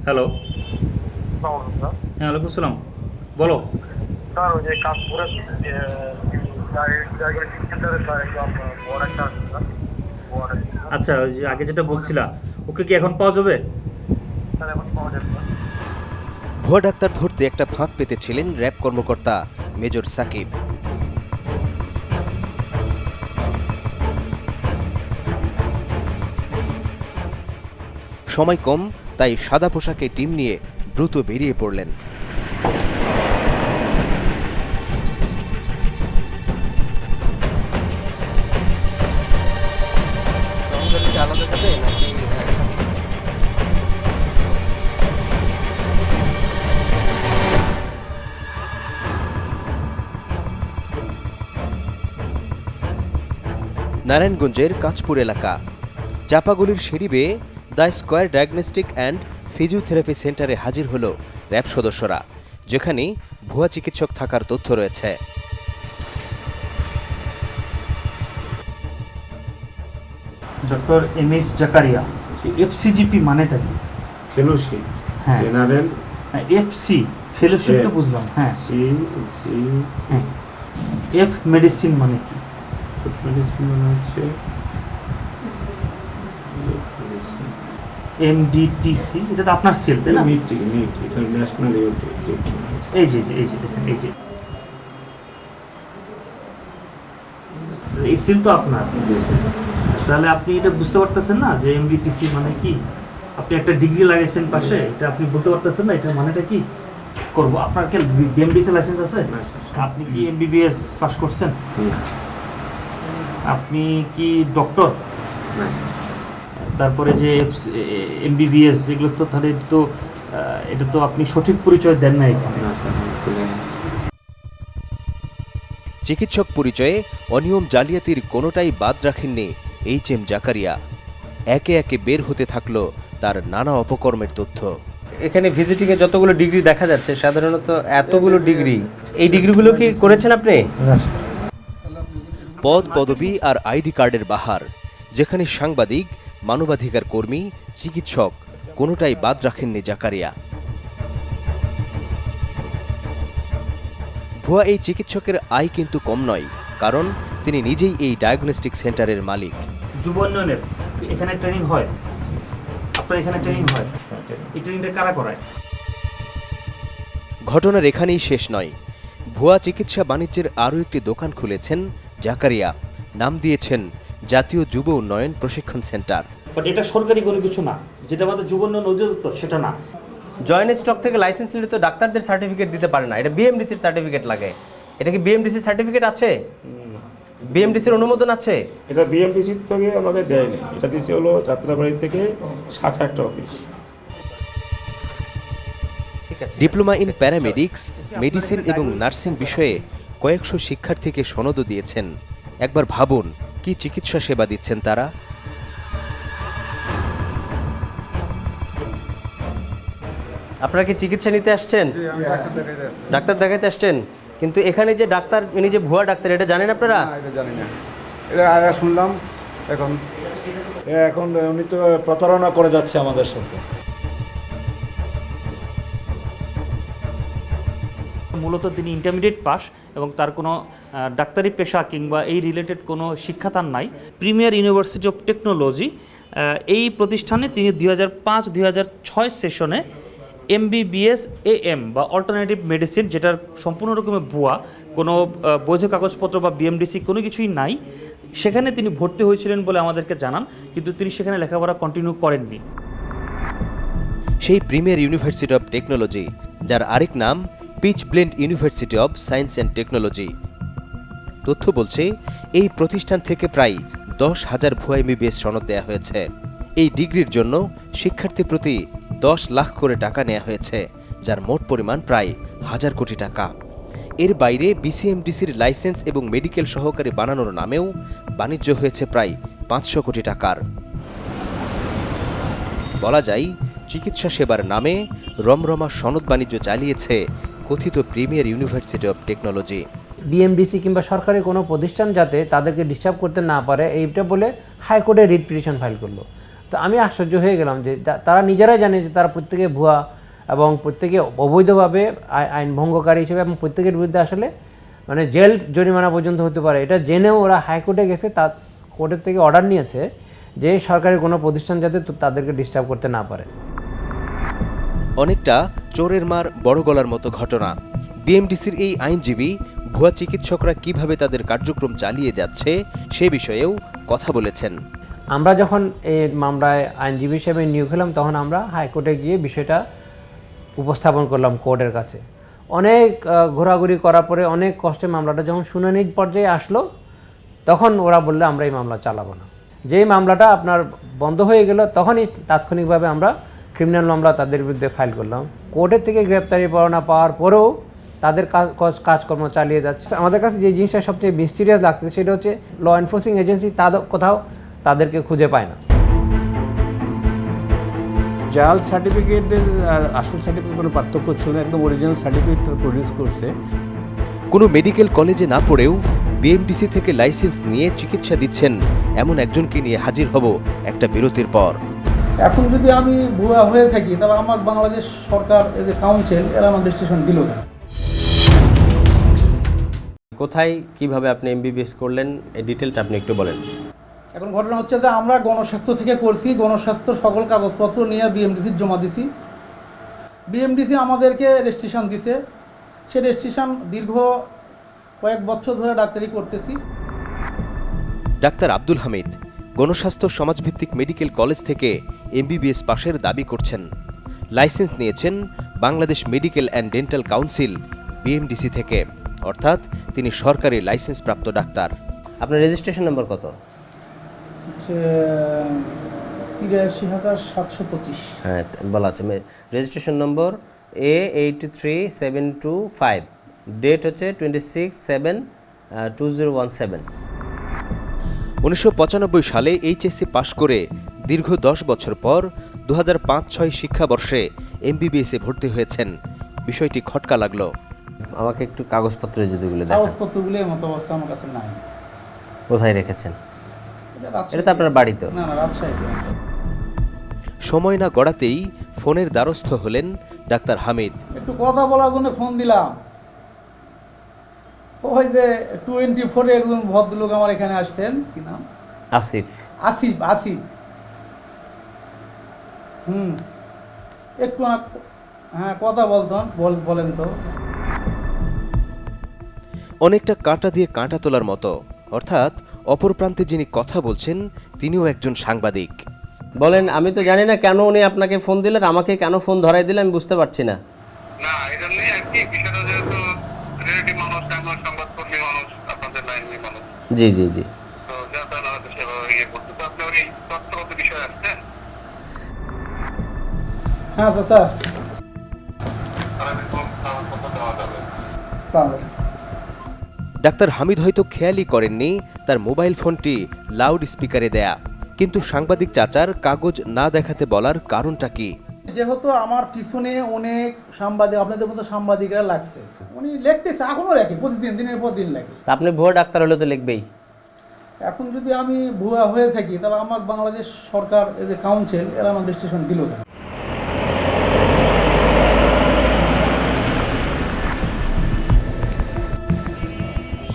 Hello. Sir. হ্যাঁ, ওয়ালাইকুম আসসালাম। বলো। স্যার ওই যে কাশপুরের ডায়াগনস্টিক সেন্টারে স্যার একদম বড় একটা আছে স্যার। বড় একটা আচ্ছা, ওই যে আগে যেটা বলছিলা, ওকে কি এখন পাওয়া যাবে? স্যার এখন পাওয়া যাবে স্যার। ভুয়া ডাক্তার ধরতে একটা ফাঁদ পেতেছিলেন র্যাব কর্মকর্তা মেজর সাকিব। সময় কম, তাই সাদা পোশাকে টিম নিয়ে দ্রুত বেরিয়ে পড়লেন। নারায়ণগঞ্জের কাঁচপুর এলাকা চাপাগুলির সিঁড়ি বেয়ে the square diagnostic and physiotherapy সেন্টারে হাজির হল র্যাব সদস্যরা, যেখানে ভুয়া চিকিৎসক থাকার তথ্য রয়েছে। ডক্টর এমএস জাকারিয়া, এফসিজিপি মানেটা কি? ফেলোশিপ হ্যাঁ। জেনারেল এফসি ফেলোশিপ তো বুঝলাম, হ্যাঁ। সি সি হ্যাঁ, এফ মেডিসিন মানে কি? মেডিসিন মানে হচ্ছে এমডিটিসি, এটা তো আপনার সেল, তাই না? নিট এটা ন্যাশনাল এই যে এই যে দেখেন, এই যে এই সিল তো আপনার। তাহলে আপনি এটা বুঝতে পারতেছেন না যে এমডিটিসি মানে কি? আপনি একটা ডিগ্রি লাগাইছেন পাশে, এটা আপনি বলতে পারতেছেন না এটা মানেটা কি? করবো, আপনার কি বিএমডিসি লাইসেন্স আছে? আপনি কি এমবিবিএস পাস করছেন? আপনি কি ডক্টর? তারপরে যে এমবিবিএস, এগুলো তো তাহলে তো এটা তো আপনি সঠিক পরিচয় দেন না এখানে। চিকিৎসক পরিচয়ে অনিয়ম জালিয়াতির কোনোটাই বাদ রাখেননি এইচ.এম. জাকারিয়া। একে একে বের হতে থাকলো তার নানা অপকর্মের তথ্য। এখানে ভিজিটিংয়ে যতগুলো ডিগ্রি দেখা যাচ্ছে, সাধারণত এতগুলো ডিগ্রি, এই ডিগ্রিগুলো কি করেছেন আপনি? পদ পদবি আর আইডি কার্ডের বাহার, যেখানে সাংবাদিক, মানবাধিকার কর্মী, চিকিৎসক কোনোটাই বাদ রাখেননি জাকারিয়া। ভুয়া এই চিকিৎসকের আয় কিন্তু কম নয়, কারণ তিনি নিজেই এই ডায়াগনস্টিক সেন্টারের মালিক। যুব উন্নয়নের এখানে ট্রেনিং হয়, আপনার এখানে ট্রেনিং হয়, এই ট্রেনিংটা কারা করায়? ঘটনার এখানেই শেষ নয়। ভুয়া চিকিৎসা বাণিজ্যের আরও একটি দোকান খুলেছেন জাকারিয়া। নাম দিয়েছেন জাতীয় যুব উন্নয়ন প্রশিক্ষণ সেন্টার। বাট এটা সরকারি কোনো কিছু না, যেটা আমাদের যুব উন্নয়ন অধিদপ্তর, সেটা না। জয়েন্ট স্টক থেকে লাইসেন্স নিলে তো ডাক্তারদের সার্টিফিকেট দিতে পারে না, এটা বিএমডিসির সার্টিফিকেট লাগে। এটা কি বিএমডিসির সার্টিফিকেট আছে? বিএমডিসির অনুমোদন আছে? এটা বিএমপিসি থেকে আমাদের দেয়নি, এটা দিছে হলো যাত্রাবাড়ি থেকে শাখা একটা অফিস। ঠিক আছে। ডিপ্লোমা ইন প্যারামেডিক্স, মেডিসিন এবং নার্সিং বিষয়ে কয়েকশো শিক্ষার্থীকে সনদও দিয়েছেন। একবার ভাবুন কি চিকিৎসা সেবা দিচ্ছেন তারা। আপনারা কি চিকিৎসা নিতে আসছেন? ডাক্তার দেখাইতে আসছেন, কিন্তু এখানে যে ডাক্তার, ইনি যে ভুয়া ডাক্তার, এটা জানেন আপনারা? এটা জানি না, এটা আগে শুনলাম। এখন উনি তো প্রতারণা করে যাচ্ছে আমাদের সাথে। মূলত তিনি ইন্টারমিডিয়েট পাস এবং তার কোনো ডাক্তারি পেশা কিংবা এই রিলেটেড কোনো শিক্ষা তার নাই। প্রিমিয়ার ইউনিভার্সিটি অফ টেকনোলজি, এই প্রতিষ্ঠানে তিনি 2005-2006 সেশনে এমবিবিএস AM বা অল্টারনেটিভ মেডিসিন, যেটার সম্পূর্ণ রকমের ভুয়া, কোনো বৈধ কাগজপত্র বা বিএমডিসি কোনো কিছুই নাই, সেখানে তিনি ভর্তি হয়েছিলেন বলে আমাদেরকে জানান, কিন্তু তিনি সেখানে লেখাপড়া কন্টিনিউ করেননি। সেই প্রিমিয়ার ইউনিভার্সিটি অব টেকনোলজি, যার আরেক নাম পিচ ব্লেন্ড university of science and technology. তথ্য বলছে এই প্রতিষ্ঠান থেকে প্রায় 10,000 ভুয়া এমবিবিএস সনদ দেওয়া হয়েছে। এই ডিগ্রির জন্য শিক্ষার্থী প্রতি 10 লাখ করে টাকা নেওয়া হয়েছে, যার মোট পরিমাণ প্রায় 1000 কোটি টাকা। এর বাইরে বিসিএমডিসির লাইসেন্স এবং মেডিকেল সহকারী বানানোর নামেও বাণিজ্য হয়েছে প্রায় 500 কোটি টাকার। বলা যায় চিকিৎসা সেবার নামে রমরমা সনদ বাণিজ্য চালিয়েছে কথিত premier university of technology. BMDC কিংবা সরকারি কোনো প্রতিষ্ঠান যাতে তাদেরকে ডিস্টার্ব করতে না পারে, এইটা বলে হাইকোর্টে রিট পিটিশন ফাইল করলো। তো আমি আশ্চর্য হয়ে গেলাম যে তারা নিজেরাই জানে যে তারা প্রত্যেকে ভুয়া এবং প্রত্যেকে অবৈধভাবে আইন ভঙ্গকারী হিসেবে, এবং প্রত্যেকের বিরুদ্ধে আসলে মানে জেল জরিমানা পর্যন্ত হতে পারে। এটা জেনেও ওরা হাইকোর্টে গেছে, তা কোর্টের থেকে অর্ডার নিয়েছে যে সরকারি কোনো প্রতিষ্ঠান যাতে তাদেরকে ডিস্টার্ব করতে না পারে। অনেকটা চোরের মার বড় গলার মতো ঘটনা। বিএমডিসির এই আইনজীবী ভুয়া চিকিৎসকরা কিভাবে তাদের কার্যক্রম চালিয়ে যাচ্ছে সে বিষয়েও কথা বলেছেন। আমরা যখন এই মামলায় আইনজীবী হিসেবে নিয়োগ হলাম, তখন আমরা হাইকোর্টে গিয়ে বিষয়টা উপস্থাপন করলাম কোর্টের কাছে। অনেক ঘোরাঘুরি করার পরে অনেক কষ্টে মামলাটা যখন শুনানির পর্যায়ে আসলো, তখন ওরা বললো আমরা এই মামলা চালাবো না। যেই মামলাটা আপনার বন্ধ হয়ে গেল, তখনই তাৎক্ষণিকভাবে আমরা ক্রিমিনাল মামলা তাদের বিরুদ্ধে ফাইল করলাম। কোর্টের থেকে গ্রেপ্তারি পরোয়ানা পাওয়ার পরেও তাদের কাজকর্ম চালিয়ে যাচ্ছে। আমাদের কাছে যে জিনিসটা সবচেয়ে মিস্টিরিয়াস লাগতেছে সেটা হচ্ছে ল এনফোর্সিং এজেন্সি কোথাও তাদেরকে খুঁজে পায় না। জাল সার্টিফিকেটের আর আসল সার্টিফিকেট কোনো পার্থক্য ছিল না, একদম অরিজিনাল সার্টিফিকেট প্রডিউস করছে। কোনো মেডিকেল কলেজে না পড়েও বিএমডিসি থেকে লাইসেন্স নিয়ে চিকিৎসা দিচ্ছেন এমন একজনকে নিয়ে হাজির হব একটা বিরতির পর। এখন যদি আমি ভুয়া হয়ে থাকি, তাহলে আমার বাংলাদেশ সরকার এই যে কাউন্সিল এরা আমার রেজিস্ট্রেশন দিল না। কোথায় কিভাবে আপনি এমবিবিএস করলেন এই ডিটেলটা আপনি একটু বলেন। এখন ঘটনা হচ্ছে যে আমরা গণস্বাস্থ্য থেকে করছি, গণস্বাস্থ্যর সকল কাগজপত্র নিয়ে বিএমডিসির জমা দিছি। বিএমডিসি আমাদেরকে রেজিস্ট্রেশন দিছে। সে রেজিস্ট্রেশন দীর্ঘ কয়েক বছর ধরে ডাক্তারি করতেছি। ডাক্তার আব্দুল হামিদ গণস্বাস্থ্য সমাজভিত্তিক মেডিকেল কলেজ থেকে এমবিবিএস পাশের দাবি করছেন। লাইসেন্স নিয়েছেন Bangladesh medical and dental council BMDC থেকে, অর্থাৎ তিনি সরকারি লাইসেন্সপ্রাপ্ত ডাক্তার। আপনার রেজিস্ট্রেশন নাম্বার কত? 83,725। হ্যাঁ, বলা আছে রেজিস্ট্রেশন নম্বর A83725, ডেট হচ্ছে 26/7/2017। 1995 সালে এইচএসসি পাশ করে দীর্ঘ 10 বছর পর 2005-06 শিক্ষাবর্ষে এমবিবিএসে ভর্তি হয়েছেন। বিষয়টি খটকা লাগলো। আমাকে একটু কাগজপত্র যেগুলো দেখান। কাগজপত্রগুলো মতো অবস্থা আমার কাছে নাই। কোথায় রেখেছেন? এটা তো আপনার বাড়ি তো? না, রাজশাহীতে আছে। সময় না গড়াতেই ফোনের দ্বারস্থ হলেন ডাক্তার হামিদ। একটু কথা বলার জন্য ফোন দিলাম। ওই যে 24 একজন ভদ্রলোক আমার এখানে আসছেন, কি নাম? আসিফ। আসিফ। একটু না, হ্যাঁ কথা বলেন তো। অনেকটা কাঁটা দিয়ে কাঁটা তোলার মতো, অর্থাৎ অপর প্রান্তে যিনি কথা বলছেন তিনিও একজন সাংবাদিক। বলেন, আমি তো জানি না কেন উনি আপনাকে ফোন দিলেন, আমাকে কেন ফোন ধরাই দিলেন আমি বুঝতে পারছি না। না, এটা নেই আর কি, বিষয়টা যেহেতু রিলেটিভ মানুষ, আমরা সংবাদকর্মী মানুষ, আপনাদের লাইনের মানুষ, জি জি জি। তো যাতে না হয়তো সেভাবে ইয়ে করতে, তো আপনি ওই তথ্যগত বিষয় আসছেন। হ্যাঁ চাচা, তাহলে কথা দেওয়া যাবে। তাহলে ডাক্তার হামিদ হয়তো খেয়ালই করেননি তার মোবাইল ফোনটি লাউড স্পিকারে দেয়া, কিন্তু সাংবাদিক চাচার কাগজ না দেখাতে বলার কারণটা কি? যেহেতু আমার পিছনে অনেক সাংবাদিক, আপনাদের মতো সাংবাদিকরা লাগছে, উনি লিখতেছে, এখনো লেখে, প্রতিদিন দিনের পর দিন লেখে। তা আপনি ভুয়া ডাক্তার হলে তো লিখবেই। এখন যদি আমি ভুয়া হয়ে থাকি, তাহলে আমার বাংলাদেশ সরকার এই যে কাউন্সিল এরা আমার রেজিস্ট্রেশন দিল না।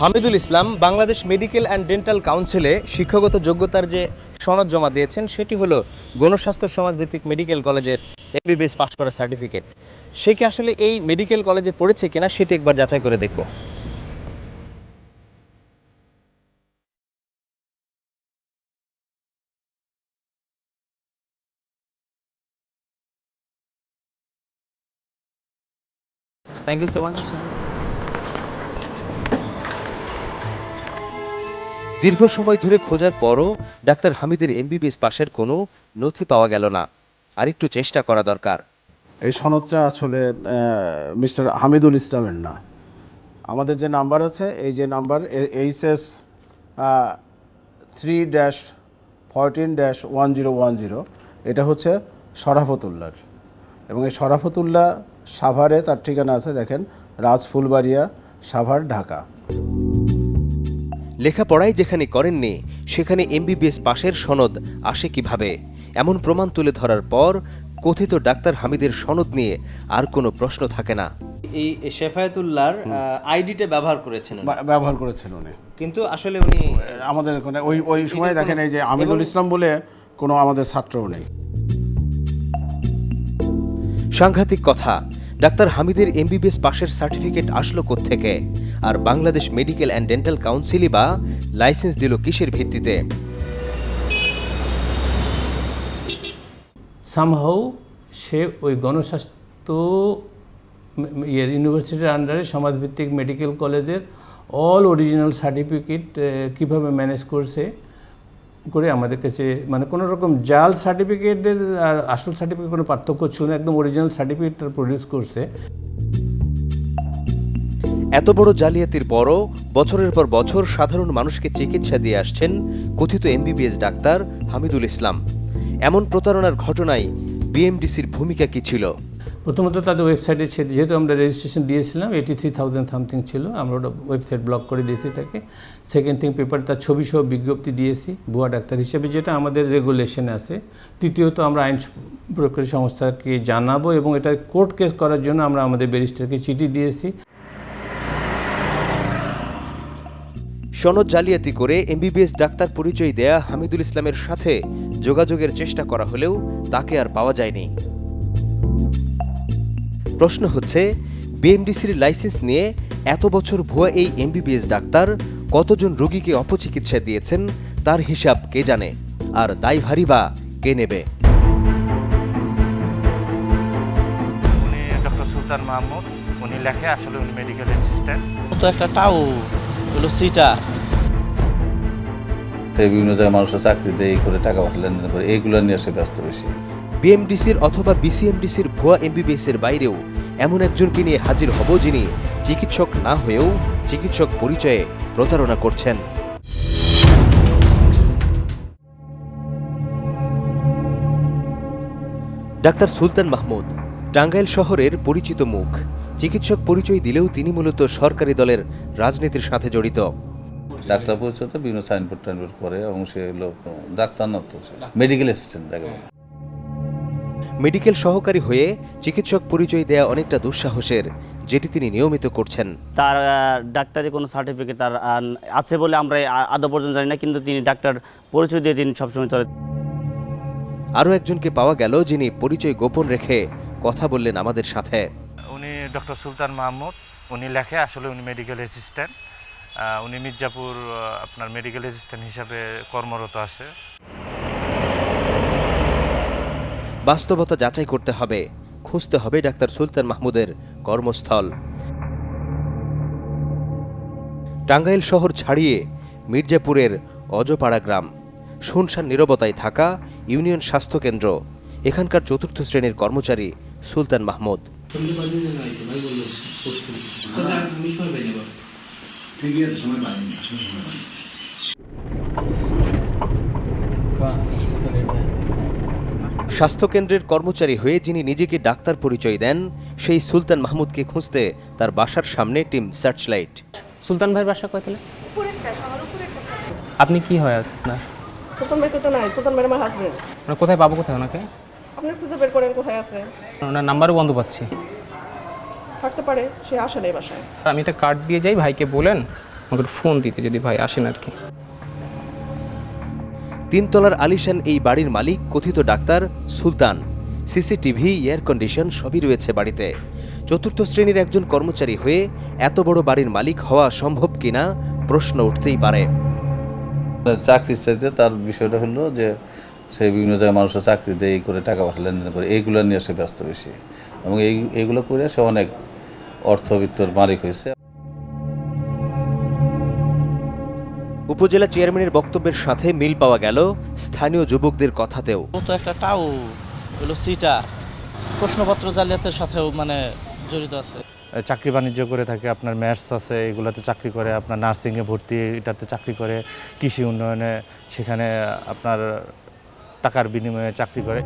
হামিদুল ইসলাম বাংলাদেশ মেডিকেল অ্যান্ড ডেন্টাল কাউন্সিলে শিক্ষাগত যোগ্যতার যে সনদ জমা দিয়েছেন সেটি হলো গণস্বাস্থ্য সমাজভিত্তিক মেডিকেল কলেজের এমবিবিএস পাস করার সার্টিফিকেট। সে কি আসলে এই মেডিকেল কলেজে পড়েছে কিনা সেটি একবার যাচাই করে দেখব। Thank you so much. দীর্ঘ সময় ধরে খোঁজার পরও ডাক্তার হামিদের এমবিবিএস পাশের কোনো নথি পাওয়া গেল না। আরেকটু চেষ্টা করা দরকার। এই সনদটা আসলে মিস্টার হামিদুল ইসলামের না। আমাদের যে নাম্বার আছে, এই যে নাম্বার HS 3-14-1010, এটা হচ্ছে শরাফতুল্লার, এবং এই শরাফতুল্লাহ সাভারে তার ঠিকানা আছে, দেখেন, রাজফুলবাড়িয়া, সাভার, ঢাকা। লেখাপড়াই যেখানে করেননি সেখানে এমবিবিএস পাশের সনদ আসে কিভাবে? এমন প্রমাণ তুলে ধরার পর কথিত ডাক্তার হামিদের সনদ নিয়ে আর কোনো প্রশ্ন থাকে না। এই শেফায়েতুল্লাহর আইডিটা ব্যবহার করেছেন উনি। ব্যবহার করেছেন উনি, কিন্তু আসলে উনি আমাদের ওখানে ওই সময় দেখেন এই যে আমিদুল ইসলাম বলে কোনো আমাদের ছাত্রও নেই। সাংঘাতিক কথা, ডাক্তার হামিদের এমবিবিএস পাশের সার্টিফিকেট আসলো কোত্থেকে? আর বাংলাদেশ মেডিকেল অ্যান্ড ডেন্টাল কাউন্সিলই বা লাইসেন্স দিল কিসের ভিত্তিতে? সামহাউ সে ওই গণস্বাস্থ্য ইউনিভার্সিটির আন্ডারে সমাজভিত্তিক মেডিকেল কলেজের অল অরিজিনাল সার্টিফিকেট কীভাবে ম্যানেজ করছে করে আমাদের কাছে, মানে কোনো রকম জাল সার্টিফিকেটের আর আসল সার্টিফিকেট কোনো পার্থক্য ছিল না, একদম অরিজিনাল সার্টিফিকেট প্রডিউস করছে। এত বড় জালিয়াতির পরও বছরের পর বছর সাধারণ মানুষকে চিকিৎসা দিয়ে আসছেন কথিত এমবিবিএস ডাক্তার হামিদুল ইসলাম। এমন প্রতারণার ঘটনায় বিএমডিসির ভূমিকা কি ছিল? প্রথমত তাদের ওয়েবসাইটে যেহেতু আমরা রেজিস্ট্রেশন দিয়েছিলাম 83,000 সামথিং ছিল, আমরা ওটা ওয়েবসাইট ব্লক করে দিয়েছি তাকে। সেকেন্ড থিং, পেপার তার ছবি সহ বিজ্ঞপ্তি দিয়েছি ভুয়া ডাক্তার হিসেবে, যেটা আমাদের রেগুলেশনে আছে। তৃতীয়ত, আমরা আইন প্রয়োগকারী সংস্থাকে জানাবো এবং এটা কোর্ট কেস করার জন্য আমরা আমাদের ব্যারিস্টারকে চিঠি দিয়েছি। সনদ জালিয়াতি করে এমবিবিএস ডাক্তার পরিচয় দেয়া হামিদুল ইসলামের সাথে যোগাযোগের চেষ্টা করা হলেও তাকে আর পাওয়া যায়নি। প্রশ্ন হচ্ছে, বিএমডিসির লাইসেন্স নিয়ে এত বছর ভুয়া এই এমবিবিএস ডাক্তার কতজন রোগীকে অপচিকিৎসা দিয়েছেন তার হিসাব কে জানে? আর দায়ভারী বা কে নেবে? উনি ডক্টর সুলতান মাহমুদ, উনি লেখে আসলে উনি মেডিকেল অ্যাসিস্ট্যান্ট। তো একটা টাউ হলো সিটা, বিভিন্ন জায়গায় মানুষের চাকরি দেয়, এই করে টাকা পাঠায় লেনদেন করে, এইগুলো নিয়ে আসে ব্যস্ত বেশি। বিএমডিসির অথবা বিসিএমডিসির ভুয়া এমবিবিএস এর বাইরেও এমন একজনকে নিয়ে হাজির হব যিনি চিকিৎসক না হয়েও চিকিৎসক পরিচয়ে প্রতারণা করছেন। ডাক্তার সুলতান মাহমুদ টাঙ্গাইল শহরের পরিচিত মুখ। চিকিৎসক পরিচয় দিলেও তিনি মূলত সরকারি দলের রাজনীতির সাথে জড়িত। ডাক্তার পরিচয় তো বিভিন্ন সাইনবোর্ড টাইনবোর্ড করে এবং সে হলো ডাক্তার না, তো মেডিকেল অ্যাসিস্ট্যান্ট তাকে বলে। মেডিকেল সহকারী হয়ে চিকিৎসক পরিচয় দেয়া অনেকটা দুঃসাহসের, যেটি তিনি নিয়মিত করছেন। তার ডাক্তারি কোনো সার্টিফিকেট তার আছে বলে আমরা আদৌ পর্যন্ত জানি না, কিন্তু তিনি ডাক্তার পরিচয় দিয়ে তিনি সবসময় চলে। আরও একজনকে পাওয়া গেল যিনি পরিচয় গোপন রেখে কথা বললেন আমাদের সাথে। উনি ডক্টর সুলতান মাহমুদ, উনি লেখে আসলে উনি মেডিকেল অ্যাসিস্ট্যান্ট। উনি মির্জাপুর আপনার মেডিকেল অ্যাসিস্ট্যান্ট হিসাবে কর্মরত আছে। বাস্তবতা যাচাই করতে হবে, খুঁজতে হবে ডাক্তার সুলতান মাহমুদের কর্মস্থল। টাঙ্গাইল শহর ছাড়িয়ে মির্জাপুরের অজপাড়া গ্রাম, শুনশান নীরবতায় থাকা ইউনিয়ন স্বাস্থ্য কেন্দ্র, এখানকার চতুর্থ শ্রেণীর কর্মচারী সুলতান মাহমুদ। স্বাস্থ্যকেন্দ্রের কর্মচারী হয়ে যিনি নিজেকে ডাক্তার পরিচয় দেন, সেই সুলতান মাহমুদকে খুঁজতে তার বাসার সামনে টিম সার্চলাইট। সুলতান ভাইয়ের বাসা কোথায়? আপনি কি হয় আপনার? সুলতান ভাই তো নাই, সুলতান ভাই আমার হাজবেন্ড। মানে কোথায় পাবো, কোথায় ওনাকে? আপনি খুঁজে বের করেন কোথায় আছে। ওনার নাম্বারও বন্ধ পাচ্ছি। থাকতে পারে সে আসে নাই বাসায়। আমি একটা কার্ড দিয়ে যাই, ভাইকে বলেন আমাকে ফোন দিতে যদি ভাই আসেন আর কি। তিনতলার আলিশান এই বাড়ির মালিক কথিত ডাক্তার সুলতান। সিসিটিভি, এয়ার কন্ডিশন সবই রয়েছে বাড়িতে। চতুর্থ শ্রেণীর একজন কর্মচারী হয়ে এত বড় বাড়ির মালিক হওয়া সম্ভব কিনা প্রশ্ন উঠতেই পারে। চাকরির চাইতে তার বিষয়টা হলো যে সে বিভিন্ন জায়গায় মানুষের চাকরি দেয়, এই করে টাকা পাঠায় লেনদেন করে, এইগুলো নিয়ে আসে ব্যস্ত বেশি এবং এইগুলো করে সে অনেক অর্থবিত্তর মালিক হয়েছে। উপজেলা চেয়ারম্যানের বক্তব্যের সাথে মিল পাওয়া গেল স্থানীয় যুবকদের কথাতেও। তো একটা টাউ হলো সিটা, প্রশ্নপত্র জালিয়াতের সাথেও মানে জড়িত আছে। চাকরি বাণিজ্য করে থাকে, আপনার ম্যাথস আছে, এগুলাতে চাকরি করে, আপনার নার্সিংয়ে ভর্তি, এটাতে চাকরি করে, কৃষি উন্নয়নে সেখানে আপনার টাকার বিনিময়ে চাকরি করে।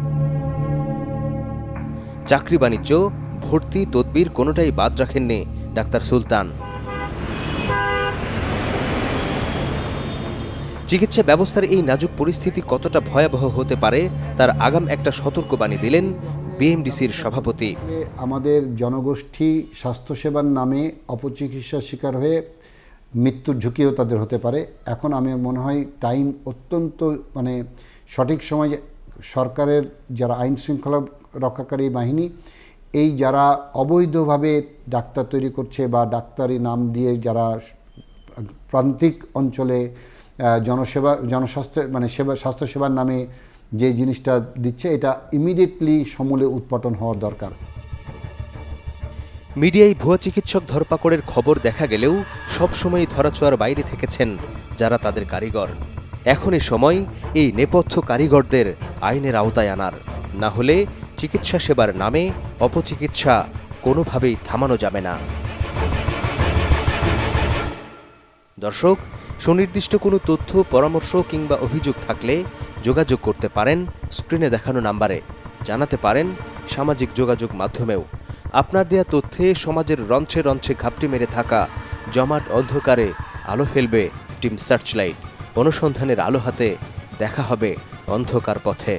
চাকরি বাণিজ্য, ভর্তি, তদবির কোনোটাই বাদ রাখেননি ডাক্তার সুলতান। চিকিৎসা ব্যবস্থার এই নাজুক পরিস্থিতি কতটা ভয়াবহ হতে পারে তার আগাম একটা সতর্কবাণী দিলেন বিএমডিসির সভাপতি। আমাদের জনগোষ্ঠী স্বাস্থ্যসেবার নামে অপচিকিৎসার শিকার হয়ে মৃত্যুর ঝুঁকিও তাদের হতে পারে। এখন আমি মনে হয় টাইম অত্যন্ত সঠিক সময় সরকারের যারা আইন শৃঙ্খলা রক্ষাকারী বাহিনী এই যারা অবৈধভাবে ডাক্তার তৈরি করছে বা ডাক্তারি নাম দিয়ে যারা প্রান্তিক অঞ্চলে জনস্বাস্থ্য স্বাস্থ্যসেবার নামে যে জিনিসটা দিচ্ছে এটা ইমিডিয়েটলি সমূলে উৎপাটন হওয়ার দরকার। মিডিয়ায় ভুয়া চিকিৎসক ধরপাকড়ের খবর দেখা গেলেও সবসময় ধরাছোঁয়ার বাইরে থেকেছেন যারা তাদের কারিগর। এখনই সময় এই নেপথ্য কারিগরদের আইনের আওতায় আনার, না হলে চিকিৎসা সেবার নামে অপচিকিৎসা কোনোভাবেই থামানো যাবে না। দর্শক, সুনির্দিষ্ট কোনো তথ্য, পরামর্শ কিংবা অভিযোগ থাকলে যোগাযোগ করতে পারেন স্ক্রিনে দেখানো নাম্বারে, জানাতে পারেন সামাজিক যোগাযোগ মাধ্যমেও। আপনার দেয়া তথ্যে সমাজের রন্ধ্রে রন্ধ্রে ঘাপটি মেরে থাকা জমাট অন্ধকারে আলো ফেলবে টিম সার্চলাইট। অনুসন্ধানের আলো হাতে দেখা হবে অন্ধকার পথে।